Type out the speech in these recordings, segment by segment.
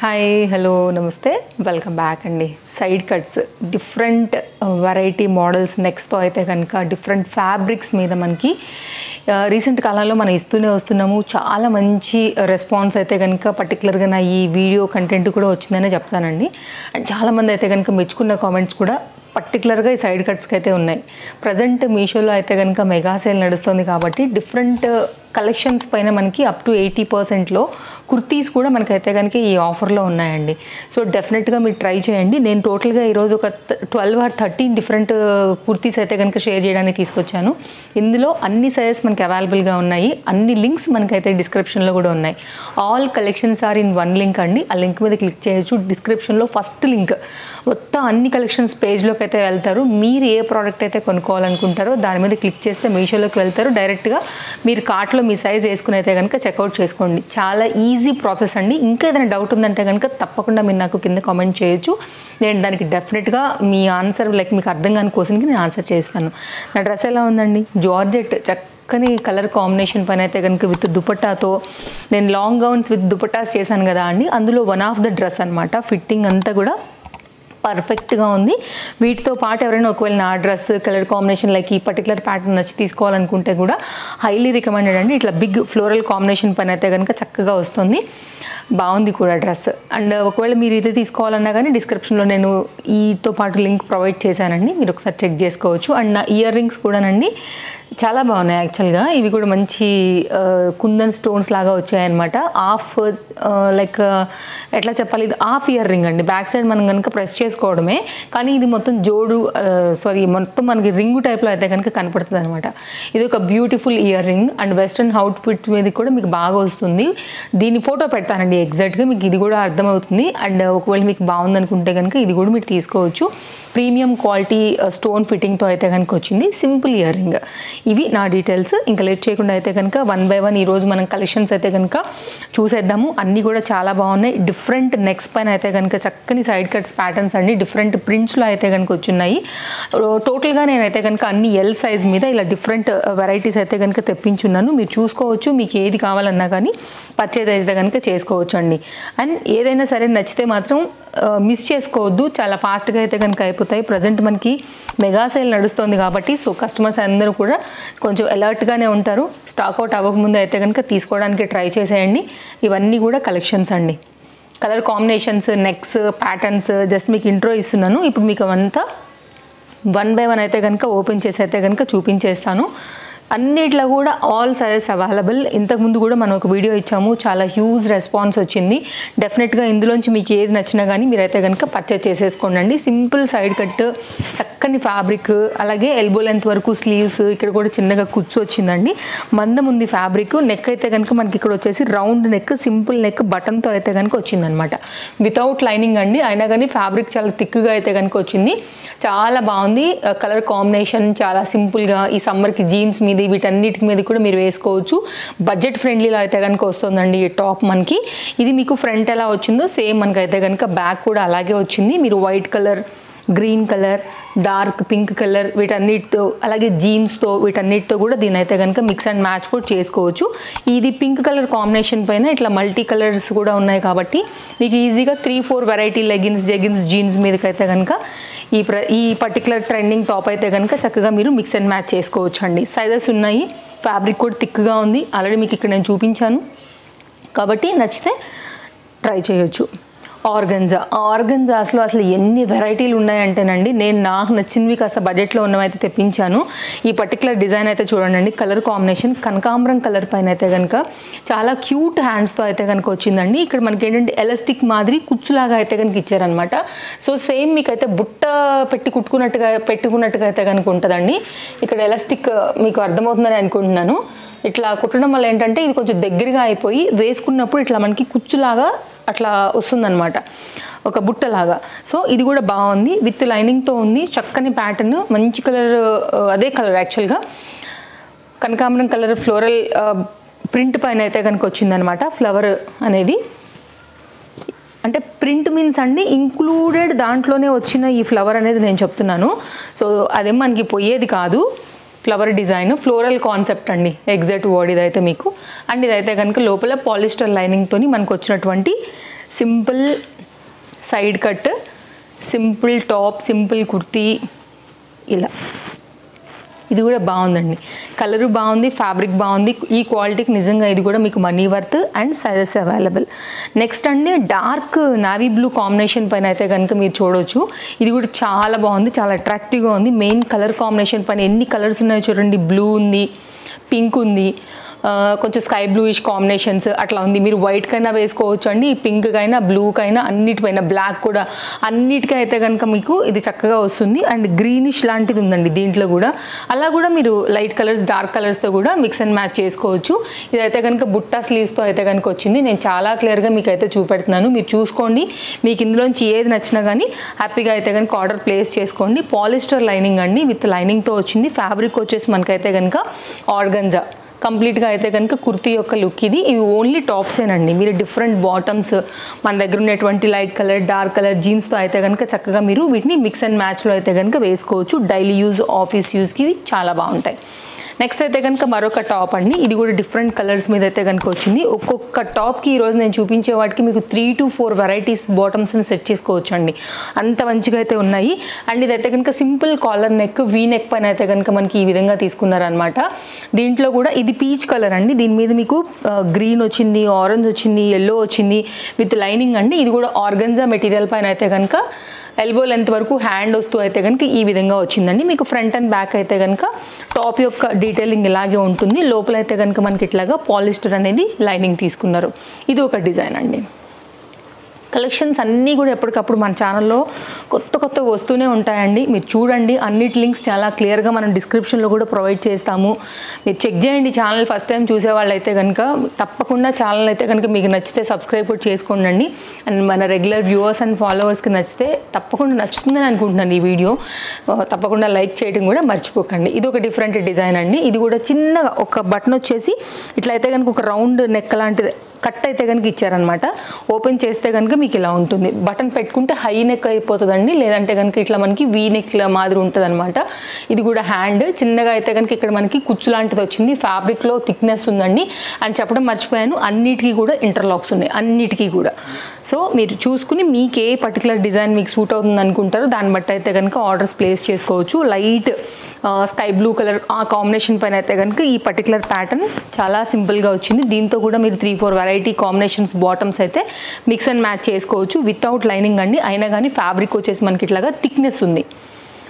Hi hello నమస్తే welcome back అండి. Side cuts different variety models నెక్స్ట్తో అయితే కనుక డిఫరెంట్ ఫ్యాబ్రిక్స్ మీద మనకి రీసెంట్ కాలంలో మనం ఇస్తూనే వస్తున్నాము. చాలా మంచి రెస్పాన్స్ అయితే కనుక పర్టికులర్గా నా ఈ వీడియో కంటెంట్ కూడా వచ్చిందనే చెప్తానండి. అండ్ చాలామంది అయితే కనుక మెచ్చుకున్న కామెంట్స్ కూడా పర్టికులర్గా ఈ సైడ్ కట్స్కి అయితే ఉన్నాయి. ప్రజెంట్ మీషోలో అయితే కనుక మెగా సేల్ నడుస్తుంది కాబట్టి డిఫరెంట్ కలెక్షన్స్ పైన మనకి అప్ టు 80%లో కుర్తీస్ కూడా మనకైతే కనుక ఈ ఆఫర్లో ఉన్నాయండి. సో డెఫినెట్గా మీరు ట్రై చేయండి. నేను టోటల్గా ఈరోజు ఒక 12 or 13 డిఫరెంట్ కుర్తీస్ అయితే కనుక షేర్ చేయడానికి తీసుకొచ్చాను. ఇందులో అన్ని సైజెస్ మనకి అవైలబుల్గా ఉన్నాయి. అన్ని లింక్స్ మనకైతే డిస్క్రిప్షన్లో కూడా ఉన్నాయి. All collections are in one link అండి. ఆ లింక్ మీద క్లిక్ చేయొచ్చు. డిస్క్రిప్షన్లో ఫస్ట్ లింక్ మొత్తం అన్ని కలెక్షన్స్ పేజ్లోకి అయితే వెళ్తారు. మీరు ఏ ప్రోడక్ట్ అయితే కొనుక్కోవాలనుకుంటారో దాని మీద క్లిక్ చేస్తే మీషోలోకి వెళ్తారు. డైరెక్ట్గా మీరు కార్ట్లో మీ సైజ్ వేసుకుని అయితే కనుక చెక్అవుట్ చేసుకోండి. చాలా ఈజీ ప్రాసెస్ అండి. ఇంకా ఏదైనా డౌట్ ఉందంటే కనుక తప్పకుండా మీరు నాకు కింద కామెంట్ చేయొచ్చు. నేను దానికి డెఫినెట్గా మీ ఆన్సర్ మీకు అర్థం కాని క్వశ్చన్కి నేను ఆన్సర్ చేస్తాను. నా డ్రెస్ ఎలా ఉందండి? జార్జెట్ చక్కని కలర్ కాంబినేషన్ పైన అయితే కనుక విత్ దుపట్టాతో నేను లాంగ్ గౌన్స్ విత్ దుపట్టాస్ చేశాను కదా అండి. అందులో వన్ ఆఫ్ ద డ్రెస్ అనమాట. ఫిట్టింగ్ అంతా కూడా పర్ఫెక్ట్గా ఉంది. వీటితో పాటు ఎవరైనా ఒకవేళ నా డ్రెస్ కలర్ కాంబినేషన్ లైక్ ఈ పర్టికులర్ ప్యాటర్న్ నచ్చి తీసుకోవాలనుకుంటే కూడా హైలీ రికమెండెడ్ అండి. ఇట్లా బిగ్ ఫ్లోరల్ కాంబినేషన్ పైన అయితే కనుక చక్కగా వస్తుంది. బాగుంది కూడా డ్రెస్. అండ్ ఒకవేళ మీరు ఇది తీసుకోవాలన్నా కానీ డిస్క్రిప్షన్లో నేను ఈతో పాటు లింక్ ప్రొవైడ్ చేశానండి. మీరు ఒకసారి చెక్ చేసుకోవచ్చు. అండ్ నా ఇయర్ రింగ్స్ కూడానండి చాలా బాగున్నాయి. యాక్చువల్గా ఇవి కూడా మంచి కుందన్ స్టోన్స్ లాగా వచ్చాయన్నమాట. హాఫ్ లైక్ ఎట్లా చెప్పాలి, ఇది హాఫ్ ఇయర్ రింగ్ అండి. బ్యాక్ సైడ్ మనం కనుక ప్రెస్ చేసుకోవడమే, కానీ ఇది మొత్తం మొత్తం మనకి రింగు టైప్లో అయితే కనుక కనపడుతుంది అనమాట. ఇది ఒక beautiful ear ring and western outfit మీద కూడా మీకు బాగా వస్తుంది. దీని ఫోటో పెడతానండి ఎగ్జాక్ట్గా, మీకు ఇది కూడా అర్థమవుతుంది. అండ్ ఒకవేళ మీకు బాగుందనుకుంటే కనుక ఇది కూడా మీరు తీసుకోవచ్చు. ప్రీమియం క్వాలిటీ స్టోన్ ఫిట్టింగ్తో అయితే కనుక వచ్చింది. Simple ear ring. ఇవి నా డీటెయిల్స్. ఇంకా లేట్ చేయకుండా అయితే కనుక 1 by 1 ఈరోజు మనం కలెక్షన్స్ అయితే కనుక చూసేద్దాము. అన్నీ కూడా చాలా బాగున్నాయి. డిఫరెంట్ నెక్స్ పైన అయితే కనుక చక్కని సైడ్ కట్స్ ప్యాటర్న్స్ అండి. డిఫరెంట్ ప్రింట్స్లో అయితే కనుక వచ్చున్నాయి. టోటల్గా నేనైతే కనుక అన్ని ఎల్ సైజ్ మీద ఇలా డిఫరెంట్ వెరైటీస్ అయితే కనుక తెప్పించున్నాను. మీరు చూసుకోవచ్చు. మీకు ఏది కావాలన్నా కానీ పర్చేజ్ అయితే కనుక చేసుకోవచ్చు అండి. అండ్ ఏదైనా సరే నచ్చితే మాత్రం మిస్ చేసుకోవద్దు. చాలా ఫాస్ట్గా అయితే కనుక అయిపోతాయి. ప్రజెంట్ మనకి మెగా సేల్ నడుస్తుంది కాబట్టి సో కస్టమర్స్ అందరూ కూడా కొంచెం అలర్ట్గానే ఉంటారు. స్టాక్అవుట్ అవ్వకముందు అయితే కనుక తీసుకోవడానికి ట్రై చేసేయండి. ఇవన్నీ కూడా కలెక్షన్స్ అండి. Colour combinations, necks, patterns just మీకు ఇంట్రో ఇస్తున్నాను. ఇప్పుడు మీకు అంతా 1 by 1 అయితే కనుక ఓపెన్ చేసి అయితే కనుక చూపించేస్తాను. అన్నిట్లో కూడా ఆల్ సైజెస్ అవైలబుల్. ఇంతకుముందు కూడా మనం ఒక వీడియో ఇచ్చాము, చాలా హ్యూజ్ రెస్పాన్స్ వచ్చింది. డెఫినెట్గా ఇందులోంచి మీకు ఏది నచ్చినా కానీ మీరైతే కనుక పర్చేజ్ చేసేసుకోండి. సింపుల్ సైడ్ కట్, చక్కని ఫ్యాబ్రిక్, అలాగే ఎల్బో లెంత్ వరకు స్లీవ్స్, ఇక్కడ కూడా చిన్నగా కుచ్చు వచ్చిందండి. మందం ఉంది ఫ్యాబ్రిక్. నెక్ అయితే కనుక మనకి ఇక్కడ వచ్చేసి రౌండ్ నెక్, సింపుల్ నెక్ బటన్తో అయితే కనుక వచ్చిందనమాట. వితౌట్ లైనింగ్ అండి. అయినా కానీ ఫ్యాబ్రిక్ చాలా థిక్గా అయితే కనుక వచ్చింది. చాలా బాగుంది. కలర్ కాంబినేషన్ చాలా సింపుల్గా ఈ సమ్మర్కి జీన్స్ మీద వీటన్నిటి మీద కూడా మీరు వేసుకోవచ్చు. బడ్జెట్ ఫ్రెండ్లీలో అయితే కనుక వస్తుందండి ఈ టాప్ మనకి. ఇది మీకు ఫ్రంట్ ఎలా వచ్చిందో సేమ్ మనకైతే కనుక బ్యాక్ కూడా అలాగే వచ్చింది. మీరు white colour, green colour, dark pink colour వీటన్నిటితో అలాగే జీన్స్తో వీటన్నిటితో కూడా దీని అయితే కనుక మిక్స్ అండ్ మ్యాచ్ కూడా చేసుకోవచ్చు. ఇది పింక్ కలర్ కాంబినేషన్ పైన ఇట్లా మల్టీ కలర్స్ కూడా ఉన్నాయి కాబట్టి మీకు ఈజీగా 3-4 వెరైటీ లెగిన్స్, జెగిన్స్, జీన్స్ మీదకైతే కనుక ఈ పర్టికులర్ ట్రెండింగ్ టాప్ అయితే కనుక చక్కగా మీరు మిక్స్ అండ్ మ్యాచ్ చేసుకోవచ్చు అండి. సైజెస్ ఉన్నాయి. ఫ్యాబ్రిక్ కూడా థిక్గా ఉంది. ఆల్రెడీ మీకు ఇక్కడ నేను చూపించాను కాబట్టి నచ్చితే ట్రై చేయొచ్చు. ఆర్గన్జాస్లో అసలు ఎన్ని వెరైటీలు ఉన్నాయంటేనండి, నేను నాకు నచ్చినవి కాస్త బడ్జెట్లో ఉన్నవైతే తెప్పించాను. ఈ పర్టికులర్ డిజైన్ అయితే చూడండి. కలర్ కాంబినేషన్ కనకాంబరం కలర్ పైన అయితే కనుక చాలా క్యూట్ హ్యాండ్స్తో అయితే కనుక వచ్చిందండి. ఇక్కడ మనకి ఏంటంటే ఎలాస్టిక్ మాదిరి కుచ్చులాగా అయితే కనుక ఇచ్చారనమాట. సో సేమ్ మీకైతే బుట్ట పెట్టుకున్నట్టుగా అయితే కనుక ఉంటుందండి. ఇక్కడ ఎలాస్టిక్ మీకు అర్థమవుతుందని అనుకుంటున్నాను. ఇట్లా కుట్టడం వల్ల ఏంటంటే ఇది కొంచెం దగ్గరగా అయిపోయి వేసుకున్నప్పుడు ఇట్లా మనకి కుచ్చులాగా అట్లా వస్తుందన్నమాట, ఒక బుట్టలాగా. సో ఇది కూడా బాగుంది. విత్ లైనింగ్తో ఉంది. చక్కని ప్యాటర్న్, మంచి కలర్, అదే కలర్ యాక్చువల్గా కనకాంబరం కలర్ ఫ్లోరల్ ప్రింట్ పైన అయితే కనుక వచ్చిందనమాట. ఫ్లవర్ అనేది అంటే ప్రింట్ మీన్స్ అండి ఇంక్లూడెడ్ దాంట్లోనే వచ్చిన ఈ ఫ్లవర్ అనేది నేను చెప్తున్నాను. సో అదేం మనకి పోయేది కాదు. ఫ్లవర్ డిజైన్, ఫ్లోరల్ కాన్సెప్ట్ అండి ఎగ్జాక్ట్ వర్డ్ ఇదైతే మీకు. అండ్ ఇదైతే కనుక లోపల పాలిస్టర్ లైనింగ్తో మనకు వచ్చినటువంటి simple side cut, simple top, simple kurti ఇలా. ఇది కూడా బాగుందండి, కలరు బాగుంది, ఫ్యాబ్రిక్ బాగుంది. ఈ క్వాలిటీకి నిజంగా ఇది కూడా మీకు money worth and sizes available. Next అండి డార్క్ నావీ బ్లూ కాంబినేషన్ పైన అయితే కనుక మీరు చూడవచ్చు. ఇది కూడా చాలా బాగుంది, చాలా అట్రాక్టివ్గా ఉంది. మెయిన్ కలర్ కాంబినేషన్ పైన ఎన్ని కలర్స్ ఉన్నాయో చూడండి. బ్లూ ఉంది, పింక్ ఉంది, కొంచెం స్కై బ్లూయిష్ కాంబినేషన్స్ అట్లా ఉంది. మీరు వైట్కైనా వేసుకోవచ్చు అండి, పింక్కైనా బ్లూకైనా అన్నిటిపైన, బ్లాక్ కూడా, అన్నిటికీ అయితే కనుక మీకు ఇది చక్కగా వస్తుంది. అండ్ గ్రీనిష్ లాంటిది ఉందండి దీంట్లో కూడా. అలా కూడా మీరు లైట్ కలర్స్, డార్క్ కలర్స్తో కూడా మిక్స్ అండ్ మ్యాచ్ చేసుకోవచ్చు. ఇదైతే కనుక బుట్టా స్లీవ్స్తో అయితే కనుక వచ్చింది. నేను చాలా క్లియర్గా మీకు అయితే చూపెడుతున్నాను, మీరు చూసుకోండి. మీకు ఇందులోంచి ఏది నచ్చినా కానీ హ్యాపీగా అయితే కనుక ఆర్డర్ ప్లేస్ చేసుకోండి. పాలిస్టర్ లైనింగ్ అండి, విత్ లైనింగ్తో వచ్చింది. ఫ్యాబ్రిక్ వచ్చేసి మనకైతే కనుక ఆర్గంజా కంప్లీట్గా అయితే కనుక కుర్తీ యొక్క లుక్ ఇది. ఇవి ఓన్లీ టాప్సేనండి. మీరు డిఫరెంట్ బాటమ్స్ మన దగ్గర ఉన్నటువంటి లైట్ కలర్, డార్క్ కలర్ జీన్స్తో అయితే కనుక చక్కగా మీరు వీటిని మిక్స్ అండ్ మ్యాచ్లో అయితే కనుక వేసుకోవచ్చు. డైలీ యూజ్, ఆఫీస్ యూజ్కి చాలా బాగుంటాయి. నెక్స్ట్ అయితే కనుక మరొక టాప్ అండి. ఇది కూడా డిఫరెంట్ కలర్స్ మీద అయితే కనుక వచ్చింది. ఒక్కొక్క టాప్కి ఈరోజు నేను చూపించే వాటికి మీకు 3 to 4 వెరైటీస్ బాటమ్స్ని సెట్ చేసుకోవచ్చు అండి. అంత మంచిగా అయితే ఉన్నాయి. అండ్ ఇదైతే కనుక simple collar neck, V neck పైన అయితే కనుక మనకి ఈ విధంగా తీసుకున్నారనమాట. దీంట్లో కూడా ఇది పీచ్ కలర్ అండి. దీని మీద మీకు గ్రీన్ వచ్చింది, ఆరెంజ్ వచ్చింది, ఎల్లో వచ్చింది విత్ లైనింగ్ అండి. ఇది కూడా ఆర్గంజా మెటీరియల్ పైన అయితే కనుక ఎల్బో లెంత్ వరకు హ్యాండ్ వస్తూ అయితే కనుక ఈ విధంగా వచ్చిందండి. మీకు ఫ్రంట్ అండ్ బ్యాక్ అయితే కనుక టాప్ యొక్క డీటెయిలింగ్ ఇలాగే ఉంటుంది. లోపల అయితే కనుక మనకి ఇట్లాగా పాలిస్టర్ అనేది లైనింగ్ తీసుకున్నారు. ఇది ఒక డిజైన్ అండి. కలెక్షన్స్ అన్నీ కూడా ఎప్పటికప్పుడు మన ఛానల్లో కొత్త వస్తూనే ఉంటాయండి. మీరు చూడండి, అన్నిటి లింక్స్ చాలా క్లియర్గా మనం డిస్క్రిప్షన్లో కూడా ప్రొవైడ్ చేస్తాము. మీరు చెక్ చేయండి. ఛానల్ ఫస్ట్ టైం చూసేవాళ్ళు అయితే కనుక తప్పకుండా ఛానల్ అయితే కనుక మీకు నచ్చితే సబ్స్క్రైబ్ కూడా చేసుకోండి. అండ్ మన రెగ్యులర్ వ్యూవర్స్ అండ్ ఫాలోవర్స్కి నచ్చితే తప్పకుండా నచ్చుతుందని అనుకుంటున్నాను ఈ వీడియో. తప్పకుండా లైక్ చేయడం కూడా మర్చిపోకండి. ఇది ఒక డిఫరెంట్ డిజైన్ అండి. ఇది కూడా చిన్నగా ఒక బటన్ వచ్చేసి ఇట్లా అయితే కనుక ఒక రౌండ్ నెక్ లాంటిది కట్ అయితే కనుక ఇచ్చారనమాట. ఓపెన్ చేస్తే కనుక మీకు ఇలా ఉంటుంది. బటన్ పెట్టుకుంటే హై నెక్ అయిపోతుందండి, లేదంటే కనుక ఇట్లా మనకి వీ నెక్ మాదిరి ఉంటుంది అనమాట. ఇది కూడా హ్యాండ్ చిన్నగా అయితే కనుక ఇక్కడ మనకి కుచ్చు లాంటిది వచ్చింది. ఫ్యాబ్రిక్లో థిక్నెస్ ఉందండి. అని చెప్పడం మర్చిపోయాను, అన్నిటికీ కూడా ఇంటర్లాక్స్ ఉన్నాయి, అన్నిటికీ కూడా. సో మీరు చూసుకుని మీకు ఏ పర్టికులర్ డిజైన్ మీకు సూట్ అవుతుంది అనుకుంటారో దాన్ని బట్టి అయితే కనుక ఆర్డర్స్ ప్లేస్ చేసుకోవచ్చు. లైట్ స్కై బ్లూ కలర్ ఆ కాంబినేషన్ పైన అయితే కనుక ఈ పర్టికులర్ ప్యాటర్న్ చాలా సింపుల్గా వచ్చింది. దీంతో కూడా మీరు 3-4 వెరైటీ కాంబినేషన్స్ బాటమ్స్ అయితే మిక్స్ అండ్ మ్యాచ్ చేసుకోవచ్చు. వితౌట్ లైనింగ్ అండి. అయినా కానీ ఫ్యాబ్రిక్ వచ్చేసి మనకి ఇట్లాగా థిక్నెస్ ఉంది.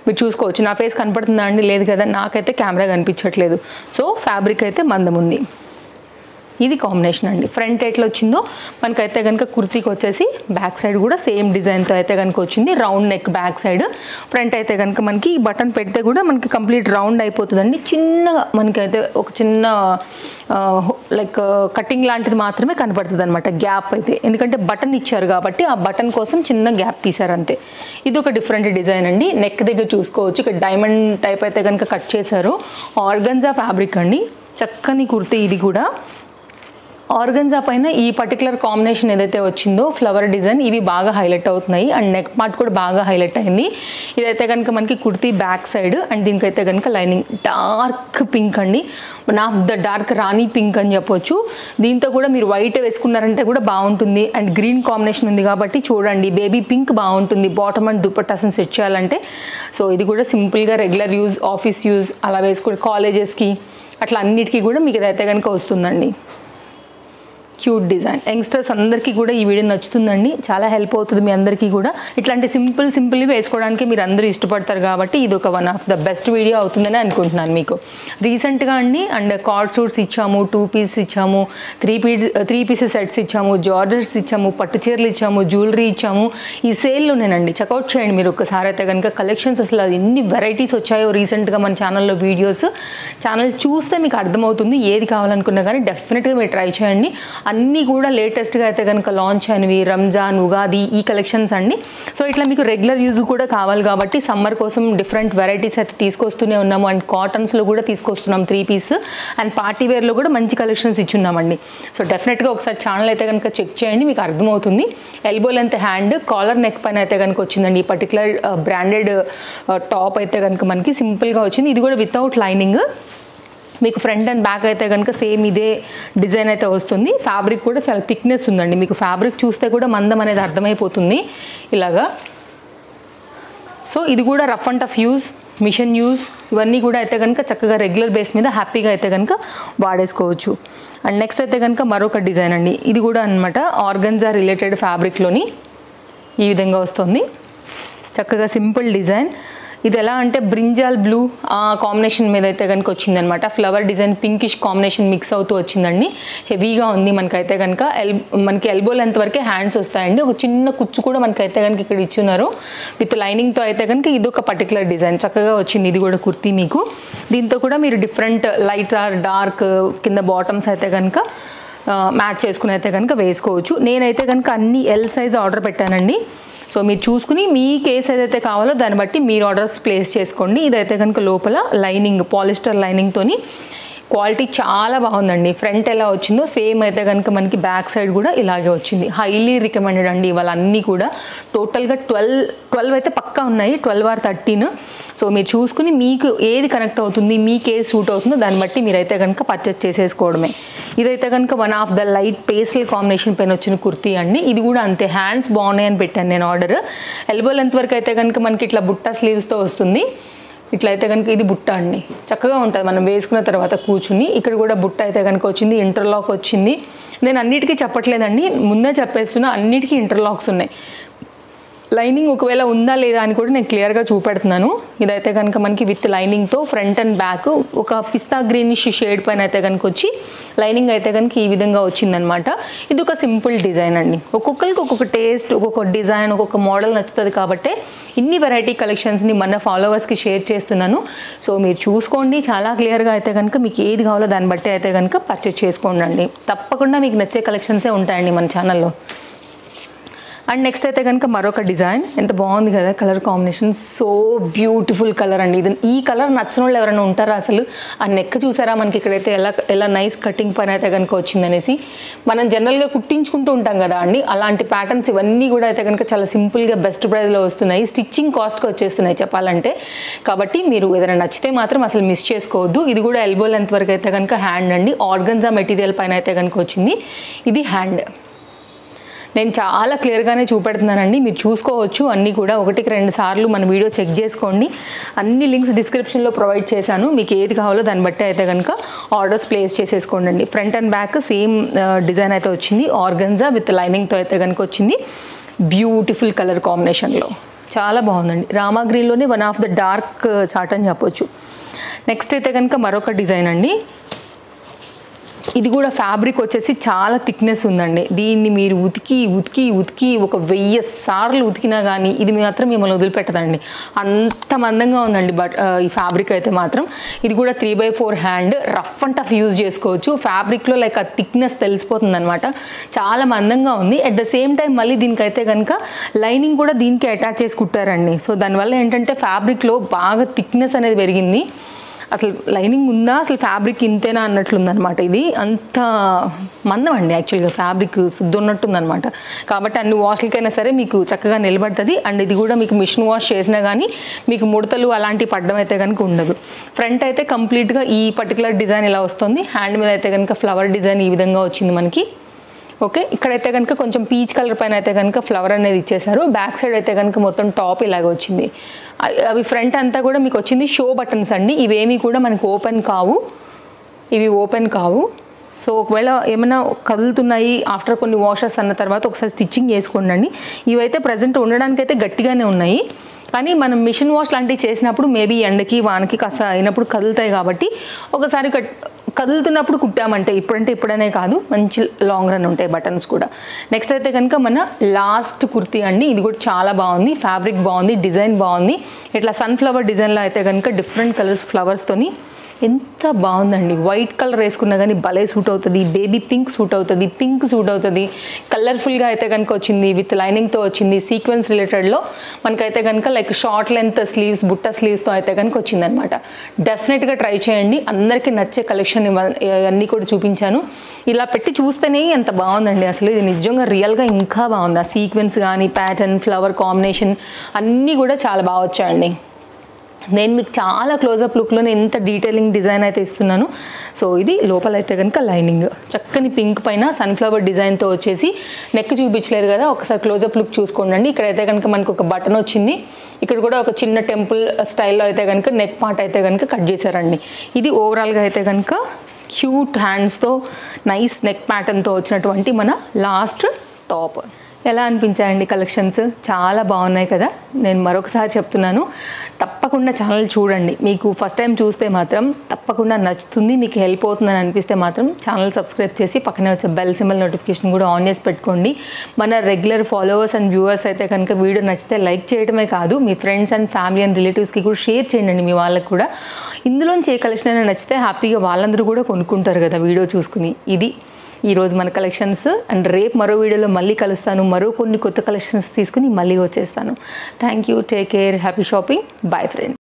మీరు చూసుకోవచ్చు. నా ఫేస్ కనపడుతుందా అండి? లేదు కదా, నాకైతే కెమెరా కనిపించట్లేదు. సో ఫ్యాబ్రిక్ అయితే మందం ఉంది. ఇది కాంబినేషన్ అండి. ఫ్రంట్ ఎట్లా వచ్చిందో మనకైతే కనుక కుర్తీకి వచ్చేసి బ్యాక్ సైడ్ కూడా సేమ్ డిజైన్తో అయితే కనుక వచ్చింది. Round neck back side, front అయితే కనుక మనకి ఈ బటన్ పెడితే కూడా మనకి కంప్లీట్ రౌండ్ అయిపోతుందండి. చిన్నగా మనకైతే ఒక చిన్న లైక్ కటింగ్ లాంటిది మాత్రమే కనపడుతుంది అనమాట, గ్యాప్ అయితే. ఎందుకంటే బటన్ ఇచ్చారు కాబట్టి ఆ బటన్ కోసం చిన్న గ్యాప్ తీశారు అంతే. ఇది ఒక డిఫరెంట్ డిజైన్ అండి. నెక్ దగ్గర చూసుకోవచ్చు, ఇక్కడ డైమండ్ టైప్ అయితే కనుక కట్ చేశారు. ఆర్గంజా ఫ్యాబ్రిక్ అండి, చక్కని కుర్తీ. ఇది కూడా ఆర్గంజా పైన ఈ పర్టికులర్ కాంబినేషన్ ఏదైతే వచ్చిందో ఫ్లవర్ డిజైన్, ఇవి బాగా హైలైట్ అవుతున్నాయి. అండ్ నెక్ పార్ట్ కూడా బాగా హైలైట్ అయింది. ఇదైతే కనుక మనకి కుర్తీ బ్యాక్ సైడ్. అండ్ దీనికైతే కనుక లైనింగ్ డార్క్ పింక్ అండి, one of the dark Rani pink అని చెప్పొచ్చు. దీంతో కూడా మీరు వైట్ వేసుకున్నారంటే కూడా బాగుంటుంది. అండ్ గ్రీన్ కాంబినేషన్ ఉంది కాబట్టి చూడండి, బేబీ పింక్ బాగుంటుంది బాటమ్ అండ్ దుపట్టాస్ని సెట్ చేయాలంటే. సో ఇది కూడా సింపుల్గా రెగ్యులర్ యూజ్, ఆఫీస్ యూజ్ అలా వేసుకుని కాలేజెస్కి అట్లా అన్నిటికీ కూడా మీకు ఇదైతే కనుక వస్తుందండి. Cute design. యంగ్స్టర్స్ అందరికీ కూడా ఈ వీడియో నచ్చుతుందండి, చాలా హెల్ప్ అవుతుంది మీ అందరికీ కూడా. ఇట్లాంటి సింపుల్ వేసుకోవడానికి మీరు అందరూ ఇష్టపడతారు కాబట్టి ఇది ఒక one of the best video అవుతుందని అనుకుంటున్నాను మీకు. రీసెంట్గా అండి అండ్ కార్డ్ సూట్స్ ఇచ్చాము, 2 పీస్ ఇచ్చాము, 3 పీసెస్ సెట్స్ ఇచ్చాము, జార్జెట్స్ ఇచ్చాము, పట్టు చీరలు ఇచ్చాము, జ్యువెలరీ ఇచ్చాము. ఈ సేల్లోనేనండి, చెక్అవుట్ చేయండి మీరు ఒక్కసారి అయితే కనుక. కలెక్షన్స్ అసలు ఎన్ని వెరైటీస్ వచ్చాయో రీసెంట్గా మన ఛానల్లో వీడియోస్. ఛానల్ చూస్తే మీకు అర్థమవుతుంది ఏది కావాలనుకున్నా కానీ డెఫినెట్గా మీరు ట్రై చేయండి. అన్నీ కూడా లేటెస్ట్గా అయితే కనుక లాంచ్ అయినవి, రంజాన్, ఉగాది ఈ కలెక్షన్స్ అండి. సో ఇట్లా మీకు రెగ్యులర్ యూజ్ కూడా కావాలి కాబట్టి సమ్మర్ కోసం డిఫరెంట్ వెరైటీస్ అయితే తీసుకొస్తూనే ఉన్నాము. అండ్ కాటన్స్లో కూడా తీసుకొస్తున్నాం 3 పీస్. అండ్ పార్టీ వేర్లో కూడా మంచి కలెక్షన్స్ ఇచ్చున్నామండి. సో డెఫినెట్గా ఒకసారి ఛానల్ అయితే కనుక చెక్ చేయండి, మీకు అర్థమవుతుంది. Elbow length hand, collar neck పైన అయితే కనుక వచ్చిందండి. ఈ పర్టికులర్ బ్రాండెడ్ టాప్ అయితే కనుక మనకి సింపుల్గా వచ్చింది. ఇది కూడా వితౌట్ లైనింగ్. మీకు ఫ్రంట్ అండ్ బ్యాక్ అయితే కనుక సేమ్ ఇదే డిజైన్ అయితే వస్తుంది. ఫ్యాబ్రిక్ కూడా చాలా థిక్నెస్ ఉందండి. మీకు ఫ్యాబ్రిక్ చూస్తే కూడా మందం అనేది అర్థమైపోతుంది ఇలాగా. సో ఇది కూడా rough and tough use, machine use ఇవన్నీ కూడా అయితే కనుక చక్కగా రెగ్యులర్ బేస్ మీద హ్యాపీగా అయితే కనుక వాడేసుకోవచ్చు. అండ్ నెక్స్ట్ అయితే కనుక మరొక డిజైన్ అండి. ఇది కూడా అనమాట ఆర్గన్జా రిలేటెడ్ ఫ్యాబ్రిక్లోని ఈ విధంగా వస్తుంది. చక్కగా సింపుల్ డిజైన్. ఇది ఎలా అంటే బ్రింజాల్ బ్లూ కాంబినేషన్ మీద అయితే కనుక వచ్చిందనమాట. Flower design pinkish combination mix అవుతూ వచ్చిందండి. హెవీగా ఉంది. మనకైతే కనుక మనకి ఎల్బో లెంత్ వరకే హ్యాండ్స్ వస్తాయండి. ఒక చిన్న కుచ్చు కూడా మనకైతే కనుక ఇక్కడ ఇచ్చున్నారు విత్ లైనింగ్తో. అయితే కనుక ఇది ఒక పర్టికులర్ డిజైన్ చక్కగా వచ్చింది. ఇది కూడా కుర్తీ మీకు. దీంతో కూడా మీరు డిఫరెంట్ లైట్ ఆర్ డార్క్ కింద బాటమ్స్ అయితే కనుక మ్యాచ్ చేసుకుని అయితే కనుక వేసుకోవచ్చు. నేనైతే కనుక అన్ని ఎల్ సైజ్ ఆర్డర్ పెట్టానండి. సో మీరు చూసుకుని మీ కేస్ ఏదైతే కావాలో దాన్ని బట్టి మీరు ఆర్డర్స్ ప్లేస్ చేసుకోండి. ఇదైతే కనుక లోపల లైనింగ్ పాలిస్టర్ లైనింగ్తోని క్వాలిటీ చాలా బాగుందండి. ఫ్రంట్ ఎలా వచ్చిందో సేమ్ అయితే కనుక మనకి బ్యాక్ సైడ్ కూడా ఇలాగే వచ్చింది. హైలీ రికమెండెడ్ అండి. ఇవాళ అన్నీ కూడా టోటల్గా 12 అయితే పక్కా ఉన్నాయి, 12 or 13. సో మీరు చూసుకుని మీకు ఏది కనెక్ట్ అవుతుంది, మీకు ఏది సూట్ అవుతుందో దాన్ని బట్టి మీరైతే కనుక పర్చేస్ చేసేసుకోవడమే. ఇదైతే కనుక one of the light pastel combination పైన వచ్చిన కుర్తీ అండి. ఇది కూడా అంతే, హ్యాండ్స్ బాగున్నాయని పెట్టాను నేను ఆర్డర్. ఎల్బో లెంత్ వరకు అయితే కనుక మనకి ఇట్లా బుట్ట స్లీవ్స్తో వస్తుంది. ఇట్లా అయితే కనుక ఇది బుట్ట అండి, చక్కగా ఉంటుంది మనం వేసుకున్న తర్వాత కూర్చుని. ఇక్కడ కూడా బుట్ట అయితే కనుక వచ్చింది, ఇంటర్లాక్ వచ్చింది. నేను అన్నిటికీ చెప్పట్లేదండి, ముందే చెప్పేస్తున్నా, అన్నిటికీ ఇంటర్లాక్స్ ఉన్నాయి. లైనింగ్ ఒకవేళ ఉందా లేదా అని కూడా నేను క్లియర్గా చూపెడుతున్నాను. ఇదైతే కనుక మనకి విత్ లైనింగ్తో ఫ్రంట్ అండ్ బ్యాక్ ఒక పిస్తా గ్రీనిష్ షేడ్ పైన అయితే కనుక వచ్చి లైనింగ్ అయితే కనుక ఈ విధంగా వచ్చిందనమాట. ఇది ఒక సింపుల్ డిజైన్ అండి. ఒక్కొక్కరికి ఒక్కొక్క టేస్ట్, ఒక్కొక్క డిజైన్, ఒక్కొక్క మోడల్ నచ్చుతుంది కాబట్టి ఇన్ని వెరైటీ కలెక్షన్స్ని మన ఫాలోవర్స్కి షేర్ చేస్తున్నాను. సో మీరు చూసుకోండి, చాలా క్లియర్గా అయితే కనుక మీకు ఏది కావాలో దాన్ని బట్టి అయితే కనుక పర్చేస్ చేసుకోండి. తప్పకుండా మీకు నచ్చే కలెక్షన్సే ఉంటాయండి మన ఛానల్లో. అండ్ నెక్స్ట్ అయితే కనుక మరొక డిజైన్. ఎంత బాగుంది కదా colour combination, so beautiful colour అండి. ఇది ఈ కలర్ నచ్చిన వాళ్ళు ఎవరైనా ఉంటారా అసలు? ఆ నెక్ చూసారా మనకి ఇక్కడైతే ఎలా నైస్ కటింగ్ పైన అయితే కనుక వచ్చిందనేసి. మనం జనరల్గా కుట్టించుకుంటూ ఉంటాం కదా అండి, అలాంటి ప్యాటర్న్స్ ఇవన్నీ కూడా అయితే కనుక చాలా సింపుల్గా బెస్ట్ ప్రైస్లో వస్తున్నాయి. స్టిచ్చింగ్ కాస్ట్కి వచ్చేస్తున్నాయి చెప్పాలంటే. కాబట్టి మీరు ఏదైనా నచ్చితే మాత్రం అసలు మిస్ చేసుకోవద్దు. ఇది కూడా ఎల్బో లెంత్ వరకు అయితే కనుక హ్యాండ్ అండి. ఆర్గన్జా మెటీరియల్ పైన అయితే కనుక వచ్చింది. ఇది హ్యాండ్. నేను చాలా క్లియర్గానే చూపెడుతున్నానండి, మీరు చూసుకోవచ్చు. అన్నీ కూడా 1-2 సార్లు మన వీడియో చెక్ చేసుకోండి. అన్ని లింక్స్ డిస్క్రిప్షన్లో ప్రొవైడ్ చేశాను. మీకు ఏది కావాలో దాన్ని బట్టి అయితే కనుక ఆర్డర్స్ ప్లేస్ చేసేసుకోండి. Front and back same design అయితే వచ్చింది. ఆర్గన్జా విత్ లైనింగ్తో అయితే కనుక వచ్చింది. బ్యూటిఫుల్ కలర్ కాంబినేషన్లో చాలా బాగుందండి. రామా గ్రీన్లోనే one of the dark chart అని చెప్పొచ్చు. నెక్స్ట్ అయితే కనుక మరొక డిజైన్ అండి. ఇది కూడా ఫ్యాబ్రిక్ వచ్చేసి చాలా థిక్నెస్ ఉందండి. దీన్ని మీరు ఉతికి ఒక 1000 సార్లు ఉతికినా కానీ ఇది మాత్రం మిమ్మల్ని వదిలిపెట్టదండి, అంత మందంగా ఉందండి. బట్ ఈ ఫ్యాబ్రిక్ అయితే మాత్రం ఇది కూడా 3/4 hand, rough and tough use చేసుకోవచ్చు. ఫ్యాబ్రిక్లో లైక్ ఆ థిక్నెస్ తెలిసిపోతుంది అనమాట. చాలా మందంగా ఉంది. అట్ ద సేమ్ టైం మళ్ళీ దీనికైతే కనుక లైనింగ్ కూడా దీనికి అటాచ్ చేసి కుట్టారండి. సో దానివల్ల ఏంటంటే ఫ్యాబ్రిక్లో బాగా థిక్నెస్ అనేది పెరిగింది. అసలు లైనింగ్ ఉందా, అసలు ఫ్యాబ్రిక్ ఇంతేనా అన్నట్లుందనమాట. ఇది అంత మందం అండి, యాక్చువల్గా ఫ్యాబ్రిక్ శుద్ధి ఉన్నట్టుందనమాట. కాబట్టి అన్ని వాష్లకైనా సరే మీకు చక్కగా నిలబడుతుంది. అండ్ ఇది కూడా మీకు మిషన్ వాష్ చేసినా కానీ మీకు ముడతలు అలాంటివి పడ్డం అయితే కనుక ఉండదు. ఫ్రంట్ అయితే కంప్లీట్గా ఈ పర్టికులర్ డిజైన్ ఇలా వస్తుంది. హ్యాండ్ మీద అయితే కనుక ఫ్లవర్ డిజైన్ ఈ విధంగా వచ్చింది మనకి. ఓకే, ఇక్కడైతే కనుక కొంచెం పీచ్ కలర్ పైన అయితే కనుక ఫ్లవర్ అనేది ఇచ్చేసారు. బ్యాక్ సైడ్ అయితే కనుక మొత్తం టాప్ ఇలాగ వచ్చింది. అవి ఫ్రంట్ అంతా కూడా మీకు వచ్చింది షో బటన్స్ అండి. ఇవేమీ కూడా మనకు ఓపెన్ కావు, ఇవి ఓపెన్ కావు. సో ఒకవేళ ఏమైనా కదులుతున్నాయి ఆఫ్టర్ కొన్ని వాషెస్ అన్న తర్వాత ఒకసారి స్టిచ్చింగ్ చేసుకోండి. ఇవైతే ప్రజెంట్ ఉండడానికైతే గట్టిగానే ఉన్నాయి, కానీ మనం మిషన్ వాష్ లాంటివి చేసినప్పుడు మేబీ ఎండకి వానకి కాస్త అయినప్పుడు కదులుతాయి. కాబట్టి ఒకసారి కదులుతున్నప్పుడు కుట్టామంటే ఇప్పుడనే కాదు, మంచి లాంగ్ రన్ ఉంటాయి బటన్స్ కూడా. నెక్స్ట్ అయితే కనుక మన లాస్ట్ కుర్తీ అండి. ఇది కూడా చాలా బాగుంది, ఫ్యాబ్రిక్ బాగుంది, డిజైన్ బాగుంది. ఇట్లా సన్ఫ్లవర్ డిజైన్లో అయితే కనుక డిఫరెంట్ కలర్స్ ఫ్లవర్స్తోని ఎంత బాగుందండి. వైట్ కలర్ వేసుకున్నా కానీ భలే సూట్ అవుతుంది. బేబీ పింక్ సూట్ అవుతుంది, పింక్ సూట్ అవుతుంది. కలర్ఫుల్గా అయితే కనుక వచ్చింది, విత్ లైనింగ్తో వచ్చింది. సీక్వెన్స్ రిలేటెడ్లో మనకైతే కనుక లైక్ షార్ట్ లెంత్ స్లీవ్స్, బుట్ట స్లీవ్స్తో అయితే కనుక వచ్చిందనమాట. డెఫినెట్గా ట్రై చేయండి, అందరికీ నచ్చే కలెక్షన్ అన్నీ కూడా చూపించాను. ఇలా పెట్టి చూస్తేనే ఎంత బాగుందండి అసలు. ఇది నిజంగా రియల్గా ఇంకా బాగుంది. ఆ సీక్వెన్స్ కానీ ప్యాటర్న్, ఫ్లవర్ కాంబినేషన్ అన్నీ కూడా చాలా బాగా వచ్చాయండి. నేను మీకు చాలా క్లోజప్ లుక్లో ఎంత డీటెయిలింగ్ డిజైన్ అయితే ఇస్తున్నాను. సో ఇది లోపల అయితే కనుక లైనింగ్ చక్కని పింక్ పైన సన్ఫ్లవర్ డిజైన్తో వచ్చేసి నెక్ చూపించలేదు కదా, ఒకసారి క్లోజప్ లుక్ చూసుకోండి. ఇక్కడైతే కనుక మనకు ఒక బటన్ వచ్చింది, ఇక్కడ కూడా ఒక చిన్న టెంపుల్ స్టైల్లో అయితే కనుక నెక్ పార్ట్ అయితే కనుక కట్ చేశారండి. ఇది ఓవరాల్గా అయితే కనుక క్యూట్ హ్యాండ్స్తో నైస్ నెక్ ప్యాటర్న్తో వచ్చినటువంటి మన లాస్ట్ టాప్. ఎలా అనిపించాయండి కలెక్షన్స్? చాలా బాగున్నాయి కదా. నేను మరొకసారి చెప్తున్నాను, తప్పకుండా ఛానల్ చూడండి. మీకు ఫస్ట్ టైం చూస్తే మాత్రం తప్పకుండా నచ్చుతుంది, మీకు హెల్ప్ అవుతుందని అనిపిస్తే మాత్రం ఛానల్ సబ్స్క్రైబ్ చేసి పక్కనే వచ్చే బెల్ సింబల్ నోటిఫికేషన్ కూడా ఆన్ చేసి పెట్టుకోండి. మన రెగ్యులర్ ఫాలోవర్స్ అండ్ వ్యూవర్స్ అయితే కనుక వీడియో నచ్చితే లైక్ చేయడమే కాదు, మీ ఫ్రెండ్స్ అండ్ ఫ్యామిలీ అండ్ రిలేటివ్స్కి కూడా షేర్ చేయండి. మీ వాళ్ళకి కూడా ఇందులోంచి ఏ కలెక్షన్ అయినా నచ్చితే హ్యాపీగా వాళ్ళందరూ కూడా కొనుక్కుంటారు కదా వీడియో చూసుకుని. ఇది ఈరోజు మన కలెక్షన్స్. అండ్ రేపు మరో వీడియోలో మళ్ళీ కలుస్తాను, మరో కొన్ని కొత్త కలెక్షన్స్ తీసుకుని మళ్ళీ వచ్చేస్తాను. Thank you, take care, happy shopping, bye friends.